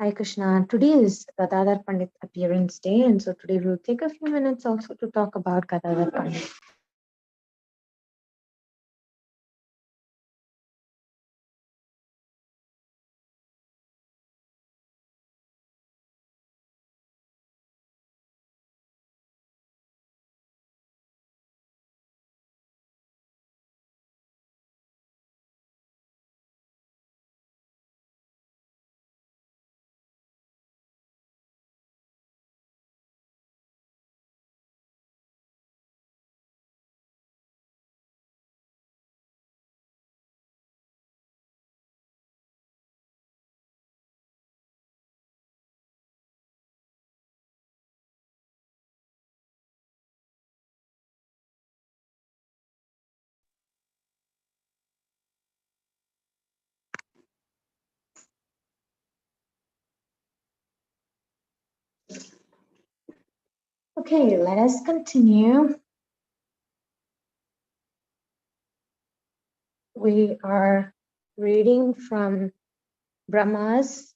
Hi Krishna. Today is Gadadhar Pandit appearance day, and so today we'll take a few minutes also to talk about Gadadhar Pandit. Okay, let us continue. We are reading from Brahma's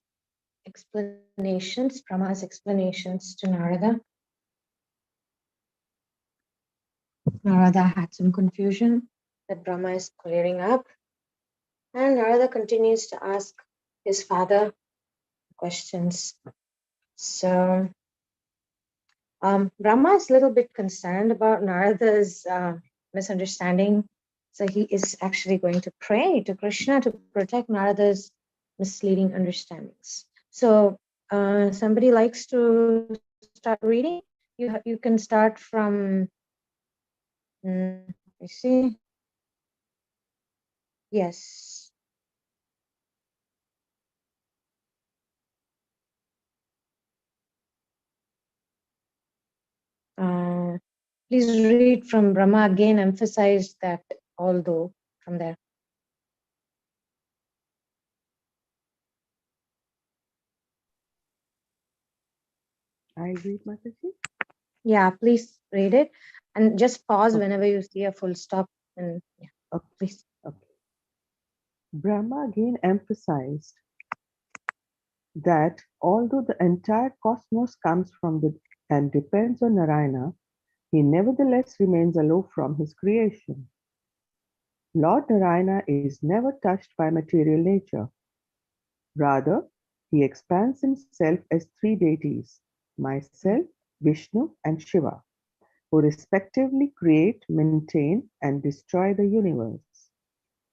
explanations to Narada. Narada had some confusion that Brahma is clearing up, and Narada continues to ask his father questions. So Brahma is a little bit concerned about Narada's misunderstanding. So he is actually going to pray to Krishna to protect Narada's misleading understandings. So somebody likes to start reading. You can start from, you see, yes. Please read from Brahma again, emphasize that although from there. I'll read, Mataji. Yeah, please read it and just pause whenever you see a full stop. And yeah, please. Okay. Brahma again emphasized that although the entire cosmos comes from and depends on Narayana, he nevertheless remains aloof from his creation. Lord Narayana is never touched by material nature. Rather, he expands himself as three deities, myself, Vishnu, and Shiva, who respectively create, maintain, and destroy the universe.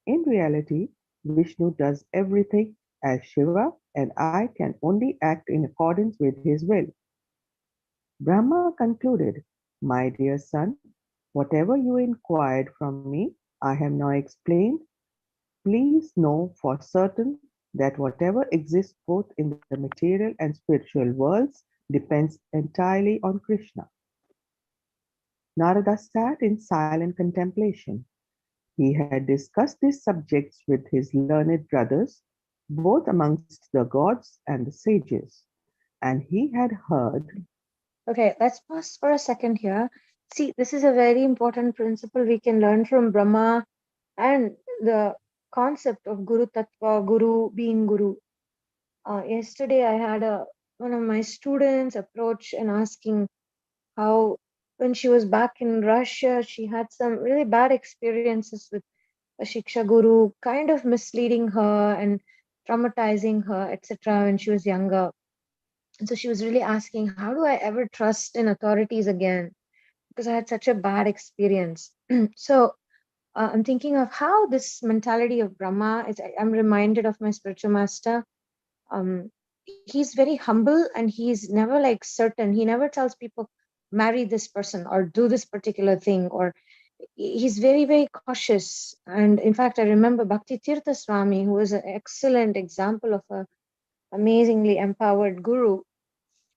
In reality, Vishnu does everything as Shiva, and I can only act in accordance with his will. Brahma concluded, My dear son, whatever you inquired from me, I have now explained. Please know for certain that whatever exists both in the material and spiritual worlds depends entirely on Krishna. Narada sat in silent contemplation. He had discussed these subjects with his learned brothers, both amongst the gods and the sages, and he had heard. Okay, let's pause for a second here. See, this is a very important principle we can learn from Brahma and the concept of Guru Tattva, Guru being Guru. Yesterday, I had one of my students approach and asking how, when she was back in Russia, she had some really bad experiences with a Shiksha Guru, kind of misleading her and traumatizing her, etc., when she was younger. And so she was really asking, how do I ever trust in authorities again? Because I had such a bad experience. So I'm thinking of how this mentality of Brahma is. I'm reminded of my spiritual master. Um, he's very humble and he's never like certain. He never tells people, marry this person or do this particular thing, or he's very, very cautious. And in fact, I remember Bhakti Tirtha Swami, who was an excellent example of a amazingly empowered guru.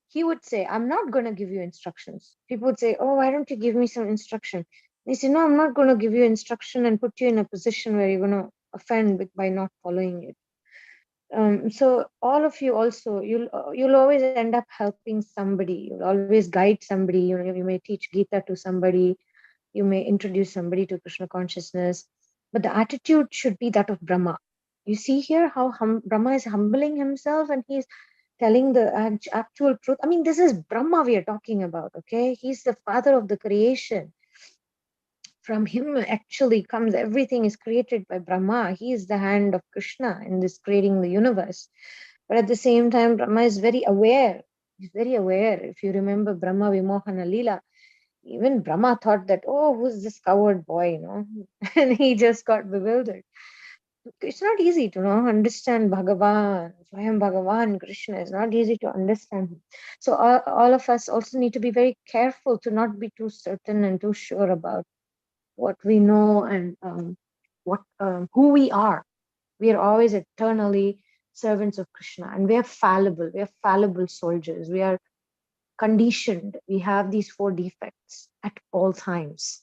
He would say, I'm not going to give you instructions. People would say, oh, why don't you give me some instruction? He said, no, I'm not going to give you instruction and put you in a position where you're going to offend by not following it. So all of you also, you'll always end up helping somebody. You'll always guide somebody. You may teach Gita to somebody. You may introduce somebody to Krishna consciousness. But the attitude should be that of Brahma. You see here how Brahma is humbling himself and he's telling the actual truth. I mean, this is Brahma we are talking about, okay? He's the father of the creation. From him actually comes everything is created by Brahma. He is the hand of Krishna in this creating the universe. But at the same time, Brahma is very aware. He's very aware. If you remember Brahma Vimohana Leela, even Brahma thought that, oh, who's this coward boy, and he just got bewildered. It's not easy to understand Bhagavan, Swayam Bhagavan, Krishna. It's not easy to understand him. So all of us also need to be very careful to not be too certain and too sure about what we know and what who we are. We are always eternally servants of Krishna, and we are fallible. We are fallible soldiers. We are conditioned. We have these four defects at all times.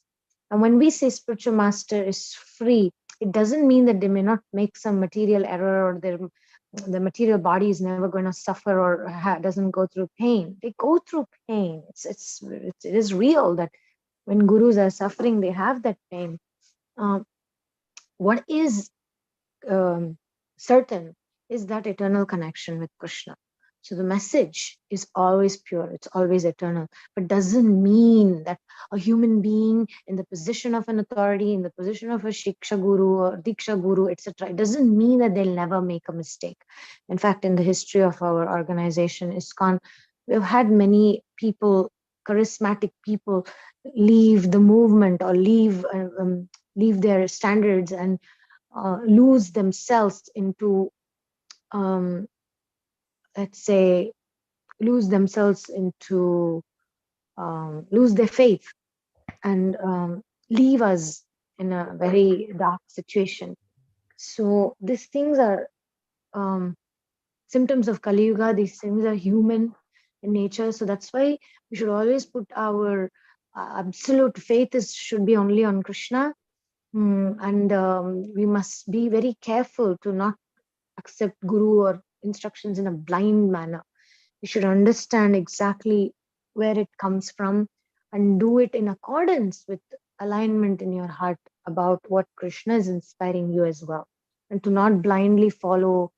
And when we say spiritual master is free, it doesn't mean that they may not make some material error or the material body is never going to suffer or doesn't go through pain. They go through pain. It is real that when gurus are suffering, they have that pain. Um, what is certain is that eternal connection with Krishna. So the message is always pure, it's always eternal, but doesn't mean that a human being in the position of an authority, in the position of a Shiksha Guru or Diksha Guru, etc., it doesn't mean that they'll never make a mistake. In fact, in the history of our organization, ISKCON, we've had many people, charismatic people, leave the movement or leave their standards and lose themselves into, um, let's say, lose themselves into, lose their faith and leave us in a very dark situation. So these things are um, symptoms of Kali Yuga. These things are human in nature. So that's why we should always put our absolute faith should be only on Krishna. And we must be very careful to not accept guru or instructions in a blind manner. You should understand exactly where it comes from and do it in accordance with alignment in your heart about what Krishna is inspiring you as well. And to not blindly follow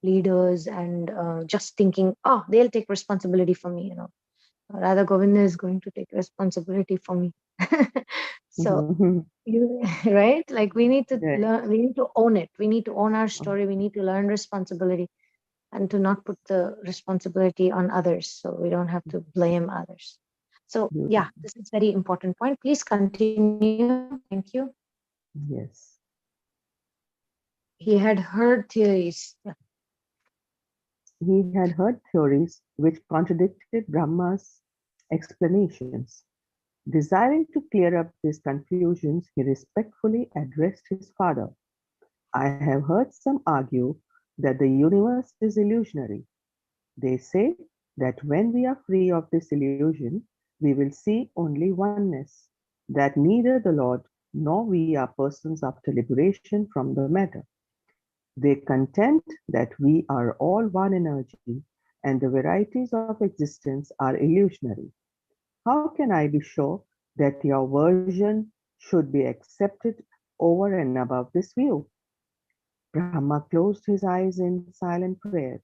leaders and just thinking, oh, they'll take responsibility for me, Rather Govinda is going to take responsibility for me. So you right, like we need to Yeah, learn, we need to own it, we need to own our story, we need to learn responsibility and to not put the responsibility on others, so we don't have to blame others. So yeah, beautiful. this is very important point. Please continue. Thank you. Yes. He had heard theories. Yeah. He had heard theories which contradicted Brahma's explanations. Desiring to clear up these confusions, he respectfully addressed his father. I have heard some argue that the universe is illusionary. They say that when we are free of this illusion, we will see only oneness, that neither the Lord nor we are persons after liberation from the matter. They contend that we are all one energy and the varieties of existence are illusionary. How can I be sure that your version should be accepted over and above this view? Brahma closed his eyes in silent prayer,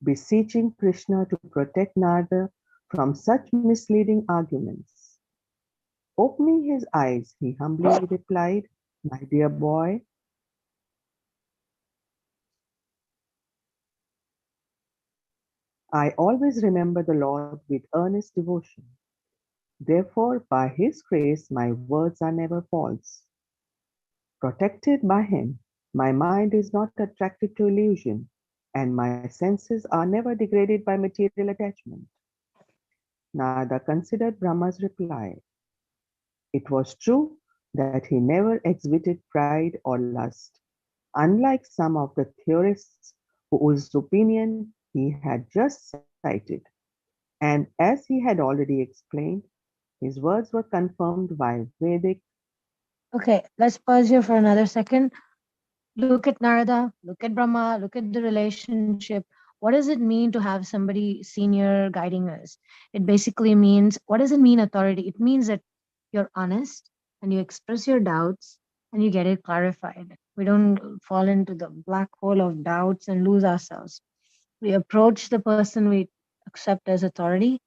beseeching Krishna to protect Narada from such misleading arguments. Opening his eyes, he humbly replied, my dear boy, I always remember the Lord with earnest devotion. Therefore, by his grace, my words are never false. Protected by him, my mind is not attracted to illusion, and my senses are never degraded by material attachment. Narada considered Brahma's reply. It was true that he never exhibited pride or lust, unlike some of the theorists whose opinion he had just cited. And as he had already explained, his words were confirmed by Vedic. Okay, let's pause here for another second. Look at Narada, look at Brahma, look at the relationship. What does it mean to have somebody senior guiding us? It basically means, what does it mean, authority? It means that you're honest and you express your doubts and you get it clarified. We don't fall into the black hole of doubts and lose ourselves. We approach the person we accept as authority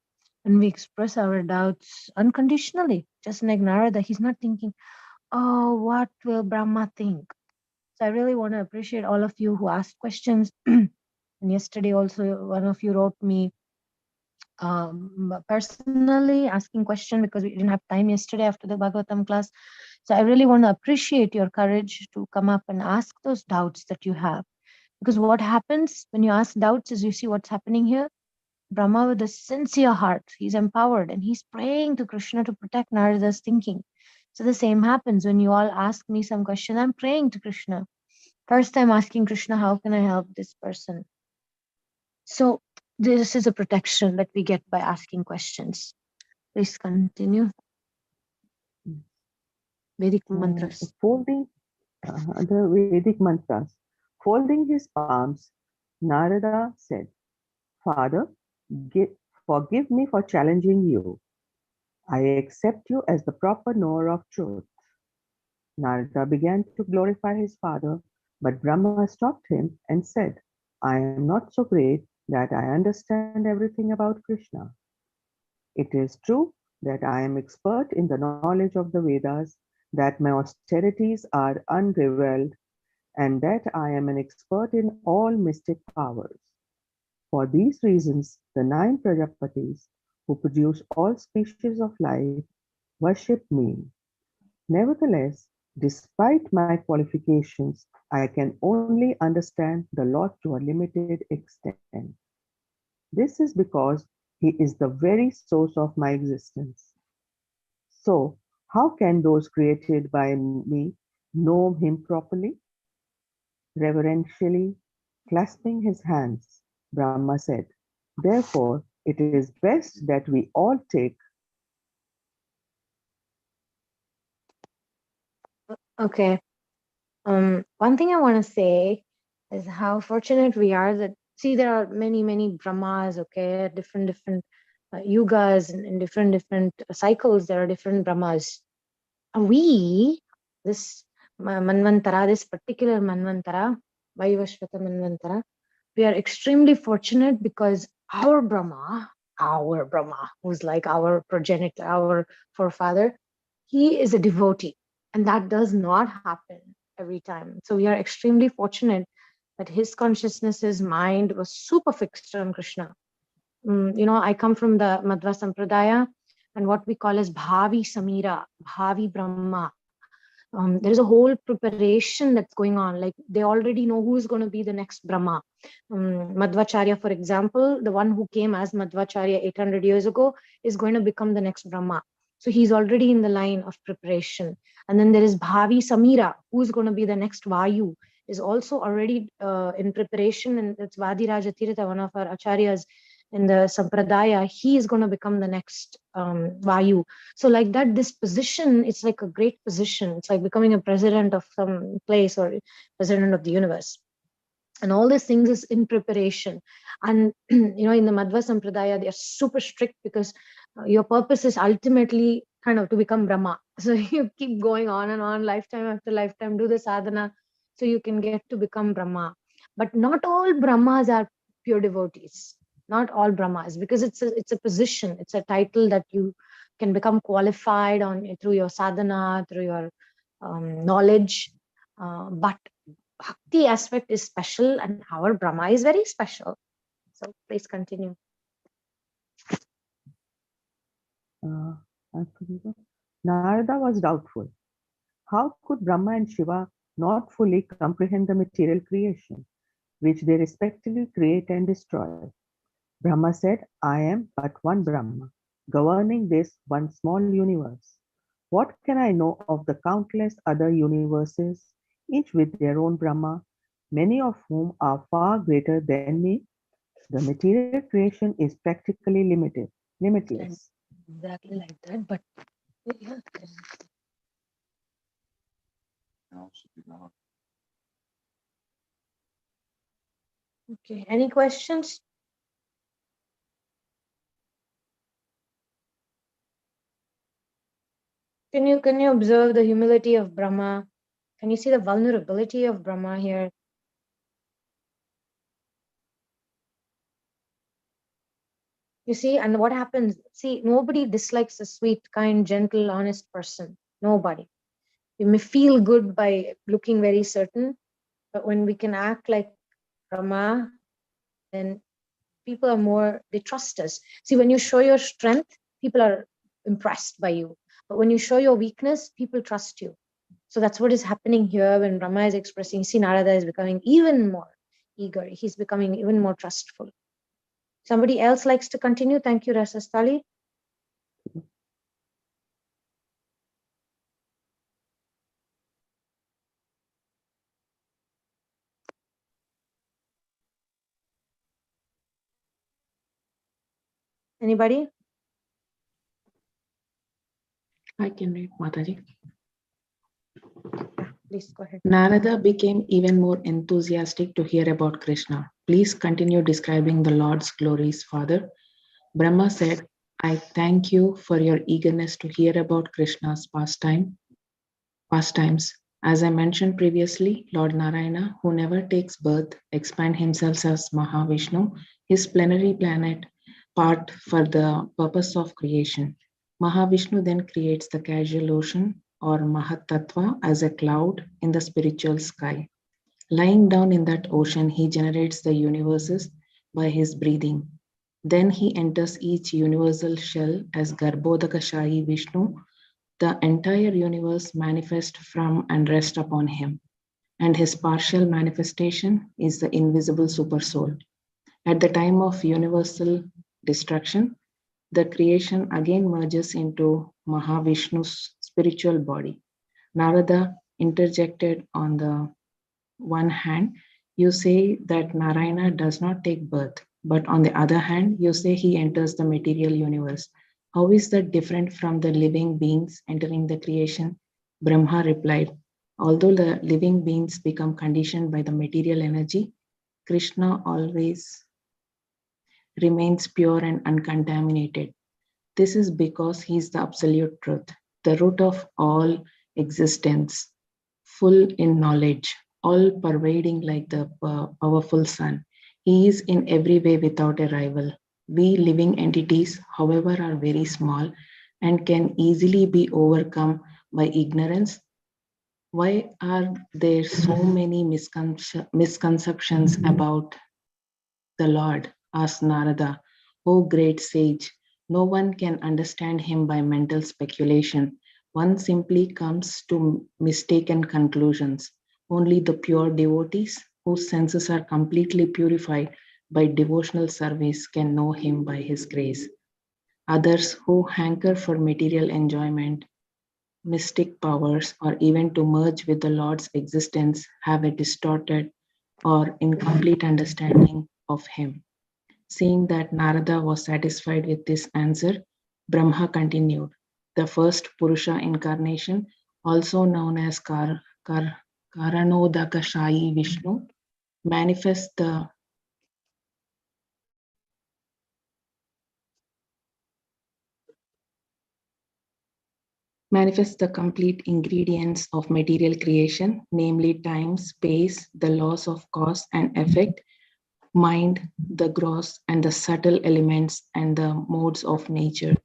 and we express our doubts unconditionally. Just like Narada, he's not thinking, oh, what will Brahma think? So I really want to appreciate all of you who asked questions. And yesterday also one of you wrote me personally asking question because we didn't have time yesterday after the Bhagavatam class. So I really want to appreciate your courage to come up and ask those doubts that you have. Because what happens when you ask doubts is you see what's happening here. Brahma with a sincere heart, he's empowered and he's praying to Krishna to protect Narada's thinking. So the same happens when you all ask me some question. I'm praying to Krishna. First, I'm asking Krishna, how can I help this person? So, this is a protection that we get by asking questions. Please continue. Vedic mantras. Folding the Vedic mantras. Folding his palms, Narada said, Father, forgive me for challenging you. I accept you as the proper knower of truth. Narada began to glorify his father, but Brahma stopped him and said, I am not so great that I understand everything about Krishna. It is true that I am expert in the knowledge of the Vedas, that my austerities are unrevealed, and that I am an expert in all mystic powers. For these reasons, the 9 Prajapatis, who produce all species of life, worship me. Nevertheless, despite my qualifications, I can only understand the Lord to a limited extent. This is because He is the very source of my existence. So, how can those created by me know Him properly? Reverentially clasping his hands, Brahma said, Therefore, it is best that we all take. Okay. One thing I want to say is how fortunate we are that, see, there are many, many Brahmas, okay, different yugas and in different cycles, there are different Brahmas. We, this Manvantara, this particular Manvantara, Vaivashvata Manvantara, we are extremely fortunate because our Brahma, who's like our progenitor, our forefather, he is a devotee. And that does not happen every time. So we are extremely fortunate that his consciousness, his mind was super fixed on Krishna. I come from the Madhva Sampradaya and what we call as Bhavi Samira, Bhavi Brahma. There is a whole preparation that's going on. Like they already know who is going to be the next Brahma. Madhvacharya, for example, the one who came as Madhvacharya 800 years ago, is going to become the next Brahma. So he's already in the line of preparation. And then there is Bhavi Samira, who's going to be the next Vayu, is also already in preparation. And it's Vadiraja Tirtha, one of our acharyas in the Sampradaya. He is going to become the next Vayu. So like that, this position, it's like a great position. It's like becoming a president of some place or president of the universe. And all these things is in preparation. And in the Madhva Sampradaya, they are super strict because your purpose is ultimately kind of to become Brahma. So you keep going on and on, lifetime after lifetime, do the sadhana so you can get to become Brahma. But not all Brahmas are pure devotees. Not all Brahmas, because it's a position, it's a title that you can become qualified on through your sadhana, through your knowledge. But Bhakti aspect is special and our Brahma is very special. So please continue. Uh, Narada was doubtful. How could Brahma and Shiva not fully comprehend the material creation, which they respectively create and destroy? Brahma said, I am but one Brahma, governing this one small universe. What can I know of the countless other universes, each with their own Brahma, many of whom are far greater than me? The material creation is practically And limitless. exactly like that. But yeah. Okay. Any questions? Can you observe the humility of Brahma? Can you see the vulnerability of Brahma here? You see, and what happens? See, nobody dislikes a sweet, kind, gentle, honest person. Nobody. We may feel good by looking very certain, but when we can act like Brahma, then people are more, they trust us. See, when you show your strength, people are impressed by you. But when you show your weakness, people trust you. So that's what is happening here when Brahma is expressing. See, Narada is becoming even more eager. He's becoming even more trustful. Somebody else likes to continue. Thank you, Rasastali. Anybody? I can read, Mataji. Yeah, please go ahead. Narada became even more enthusiastic to hear about Krishna. Please continue describing the Lord's glories, Father. Brahma said, I thank you for your eagerness to hear about Krishna's pastimes. As I mentioned previously, Lord Narayana, who never takes birth, expand himself as Mahavishnu, his plenary planet part for the purpose of creation. Mahavishnu then creates the casual ocean or Mahatattva as a cloud in the spiritual sky. Lying down in that ocean, he generates the universes by his breathing. Then he enters each universal shell as Garbhodakashayi Vishnu. The entire universe manifests from and rests upon him, and his partial manifestation is the invisible supersoul. At the time of universal destruction, the creation again merges into Mahavishnu's spiritual body. Narada interjected on the one hand, you say that Narayana does not take birth, but on the other hand, you say he enters the material universe. How is that different from the living beings entering the creation? Brahma replied, although the living beings become conditioned by the material energy, Krishna always remains pure and uncontaminated. This is because he is the absolute truth, the root of all existence, full in knowledge, all pervading like the powerful sun. He is in every way without a rival. We living entities, however, are very small and can easily be overcome by ignorance. Why are there so many misconceptions about the Lord? Asked Narada. O great sage, no one can understand him by mental speculation. One simply comes to mistaken conclusions. Only the pure devotees, whose senses are completely purified by devotional service, can know him by his grace. Others who hanker for material enjoyment, mystic powers, or even to merge with the Lord's existence have a distorted or incomplete understanding of him. Seeing that Narada was satisfied with this answer, Brahma continued. The first Purusha incarnation, also known as Karanodakashayi Vishnu, manifests the complete ingredients of material creation, namely time, space, the laws of cause and effect, mind, the gross and the subtle elements, and the modes of nature.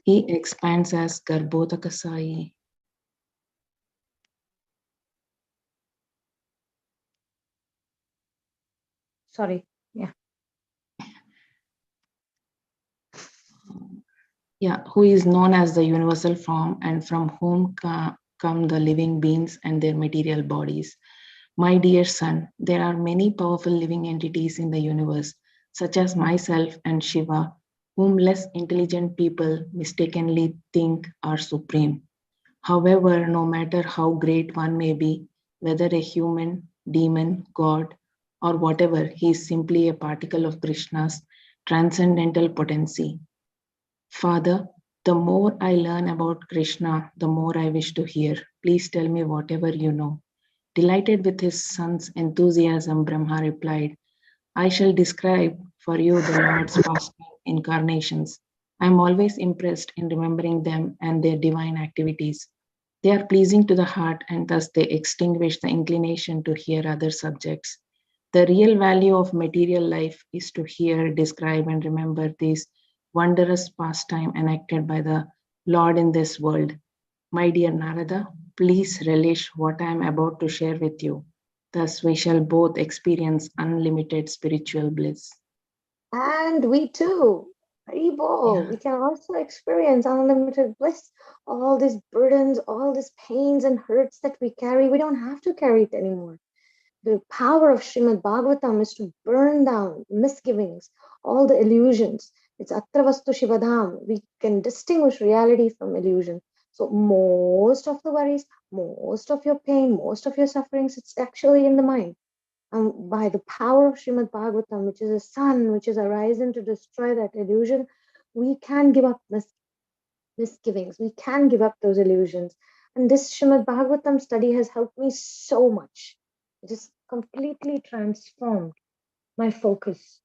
He expands as Garbhodakasai. Sorry. Yeah. Yeah, who is known as the universal form and from whom come the living beings and their material bodies. My dear son, there are many powerful living entities in the universe, such as myself and Shiva, whom less intelligent people mistakenly think are supreme. However, no matter how great one may be, whether a human, demon, god, or whatever, he is simply a particle of Krishna's transcendental potency. Father, the more I learn about Krishna, the more I wish to hear. Please tell me whatever you know. Delighted with his son's enthusiasm, Brahma replied, I shall describe for you the Lord's past incarnations. I am always impressed in remembering them and their divine activities. They are pleasing to the heart and thus they extinguish the inclination to hear other subjects. The real value of material life is to hear, describe, and remember these wondrous pastime enacted by the Lord in this world. My dear Narada, please relish what I am about to share with you. Thus, we shall both experience unlimited spiritual bliss. And we too, Haribol, Yeah. we can also experience unlimited bliss. All these burdens, all these pains and hurts that we carry, we don't have to carry it anymore. The power of Srimad Bhagavatam is to burn down misgivings, all the illusions. It's Atravastu Shivadham. We can distinguish reality from illusion. So most of the worries, most of your pain, most of your sufferings, it's actually in the mind. And by the power of Srimad Bhagavatam, which is a sun, which is arisen to destroy that illusion, we can give up misgivings. We can give up those illusions. And this Srimad Bhagavatam study has helped me so much. It has completely transformed my focus.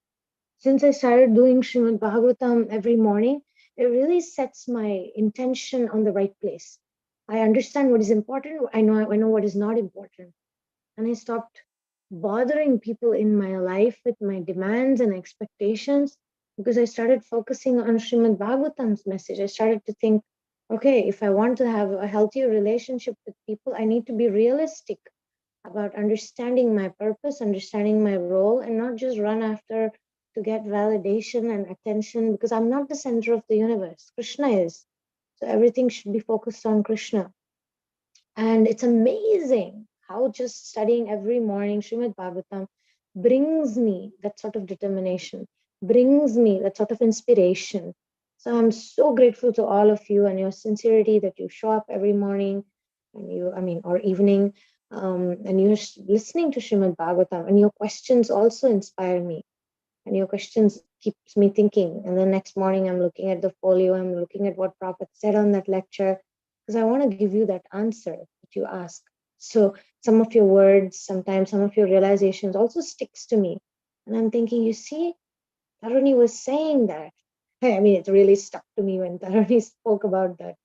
Since I started doing Srimad Bhagavatam every morning, it really sets my intention on the right place. I understand what is important. I know what is not important. And I stopped bothering people in my life with my demands and expectations because I started focusing on Srimad Bhagavatam's message. I started to think, okay, if I want to have a healthier relationship with people, I need to be realistic about understanding my purpose, understanding my role, and not just run after to get validation and attention because I'm not the center of the universe. Krishna is. So everything should be focused on Krishna. And it's amazing how just studying every morning Srimad Bhagavatam brings me that sort of determination, brings me that sort of inspiration. So I'm so grateful to all of you and your sincerity that you show up every morning and or evening, and you're listening to Srimad Bhagavatam, and your questions also inspire me. And your questions keeps me thinking. And the next morning, I'm looking at the folio, I'm looking at what Prabhupada said on that lecture, because I want to give you that answer that you ask. So some of your words, sometimes some of your realizations also sticks to me. And I'm thinking, you see, Taruni was saying that. I mean, it really stuck to me when Taruni spoke about that,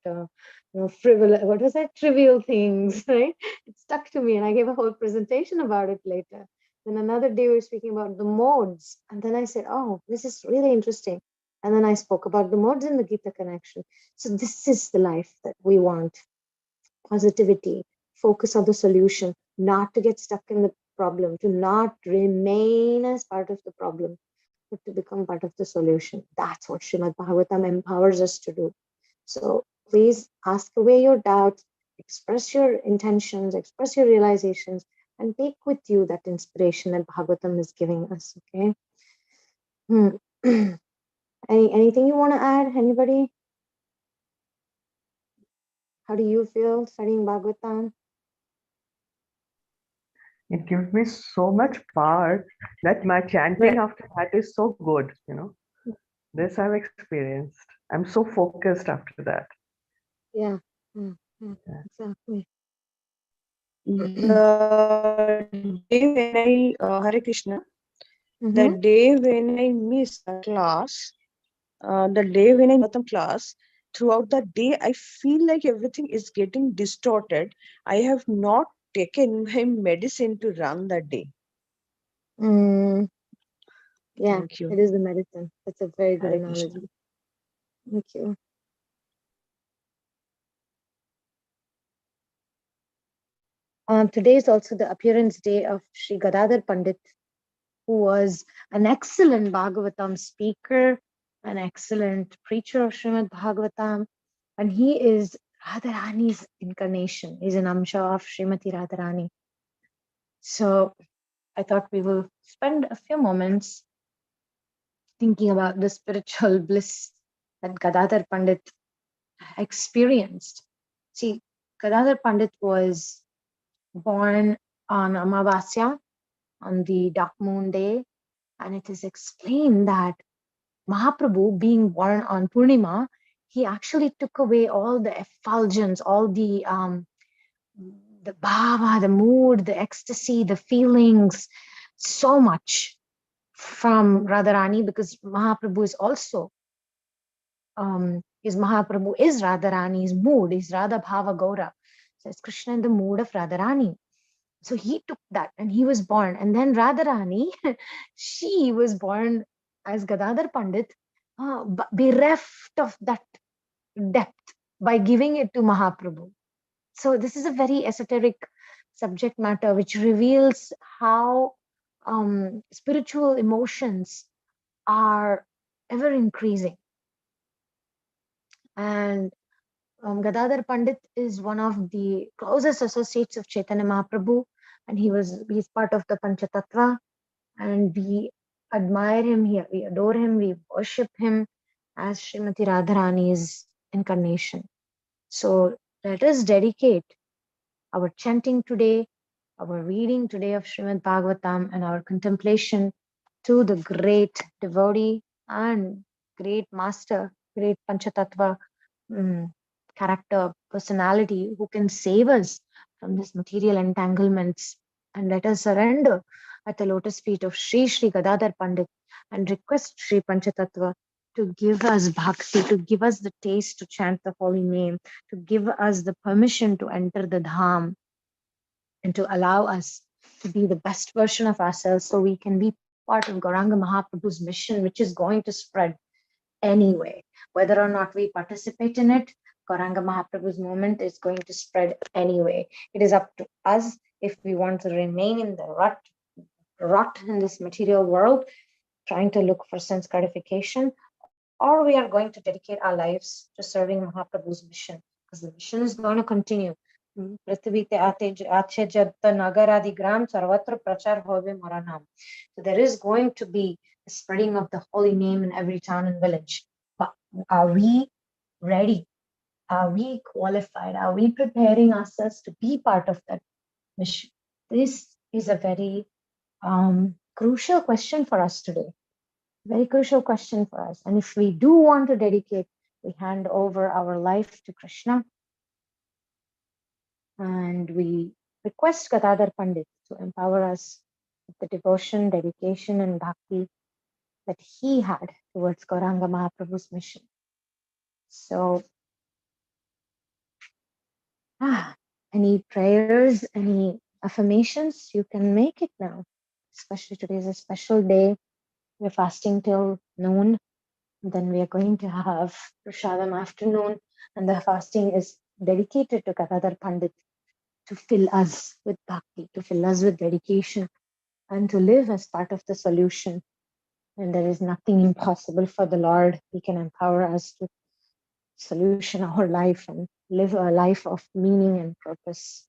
frivolous, what was that? Trivial things, right? It stuck to me, and I gave a whole presentation about it later. Then another day we were speaking about the modes, and then I said, "Oh, this is really interesting." And then I spoke about the modes in the Gita connection. So this is the life that we want: positivity, focus on the solution, not to get stuck in the problem, to not remain as part of the problem, but to become part of the solution. That's what Srimad Bhagavatam empowers us to do. So please ask away your doubts, express your intentions, express your realizations, and take with you that inspiration that Bhagavatam is giving us. Okay. Hmm. Anything you want to add? Anybody? How do you feel studying Bhagavatam? It gives me so much power that my chanting after that is so good, you know. This I've experienced. I'm so focused after that. Yeah. Yeah, Yeah. exactly. The day when Hare Krishna, the Mm-hmm. day when I miss the class, the day when I class, throughout the day, I feel like everything is getting distorted. I have not taken my medicine to run the day. Mm, yeah, Thank you. it is the medicine. That's a very good Hare Krishna. analogy. Thank you. Today is also the appearance day of Sri Gadadhar Pandit, who was an excellent Bhagavatam speaker, an excellent preacher of Srimad Bhagavatam, and he is Radharani's incarnation, is an amsha of Srimati Radharani. So I thought we will spend a few moments thinking about the spiritual bliss that Gadadhar Pandit experienced. See, Gadadhar Pandit was born on Amavasya, on the dark moon day, and it is explained that Mahaprabhu, being born on Purnima, he actually took away all the effulgence, all the bhava, the mood, the ecstasy, the feelings, so much from Radharani, because Mahaprabhu is also Mahaprabhu is Radharani's mood, is Radha Bhava Gaura. So it's Krishna in the mood of Radharani. So he took that and he was born. And then Radharani, she was born as Gadadhar Pandit, bereft of that depth by giving it to Mahaprabhu. So this is a very esoteric subject matter which reveals how spiritual emotions are ever increasing. And Gadadhar Pandit is one of the closest associates of Chaitanya Mahaprabhu, and he's part of the Panchatattva, and we admire him, we adore him, we worship him as Srimati Radharani's incarnation. So let us dedicate our chanting today, our reading today of Srimad Bhagavatam, and our contemplation to the great devotee and great master, great Panchatattva character, personality who can save us from this material entanglements. And let us surrender at the lotus feet of Sri Sri Gadadhar Pandit and request Sri Panchatattva to give us bhakti, to give us the taste to chant the holy name, to give us the permission to enter the dham, and to allow us to be the best version of ourselves so we can be part of Gauranga Mahaprabhu's mission, which is going to spread anyway. Whether or not we participate in it, Gauranga Mahaprabhu's movement is going to spread anyway. It is up to us if we want to remain in the rut in this material world, trying to look for sense gratification, or we are going to dedicate our lives to serving Mahaprabhu's mission, because the mission is going to continue. So there is going to be the spreading of the holy name in every town and village. But are we ready? Are we qualified? Are we preparing ourselves to be part of that mission? This is a very crucial question for us today. Very crucial question for us. And if we do want to dedicate, we hand over our life to Krishna, and we request Gadadhar Pandit to empower us with the devotion, dedication, and bhakti that he had towards Gauranga Mahaprabhu's mission. So, any prayers, any affirmations, you can make it now. Especially today is a special day. We're fasting till noon. Then we are going to have Prasadam afternoon, and the fasting is dedicated to Gadadhar Pandit to fill us with bhakti, to fill us with dedication, and to live as part of the solution. And there is nothing impossible for the Lord. He can empower us to solution our life and live a life of meaning and purpose.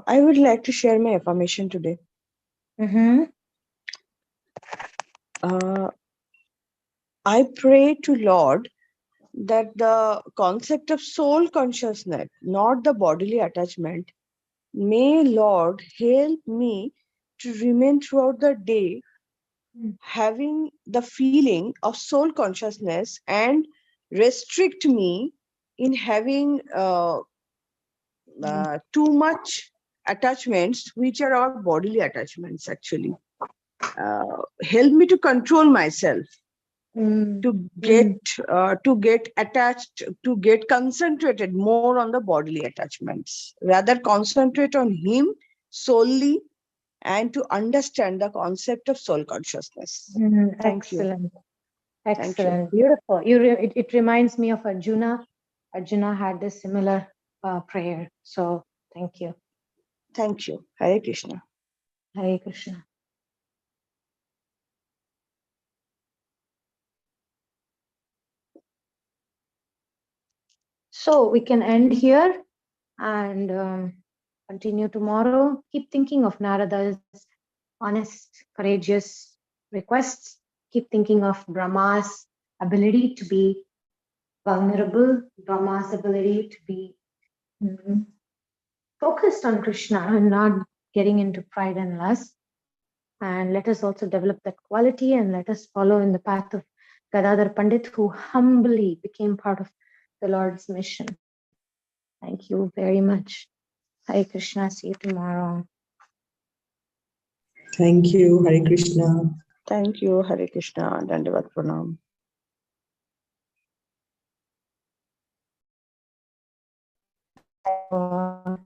I would like to share my affirmation today. I pray to Lord that the concept of soul consciousness, not the bodily attachment, may Lord help me to remain throughout the day having the feeling of soul consciousness and restrict me in having too much attachments, which are our bodily attachments actually. Help me to control myself, to get attached, to get concentrated more on the bodily attachments, rather concentrate on him solely, and to understand the concept of soul consciousness. Thank you. Excellent. Excellent. Thank you. Beautiful. It reminds me of Arjuna. Arjuna had this similar prayer. So thank you. Thank you. Hare Krishna. Hare Krishna. So we can end here and continue tomorrow. Keep thinking of Narada's honest, courageous requests. Keep thinking of Brahma's ability to be vulnerable, Brahma's ability to be focused on Krishna and not getting into pride and lust. And let us also develop that quality and let us follow in the path of Gadadhar Pandit, who humbly became part of the Lord's mission. Thank you very much. Hare Krishna. See you tomorrow. Thank you. Hare Krishna. Thank you. Hare Krishna. Dandavat Pranam. Uh,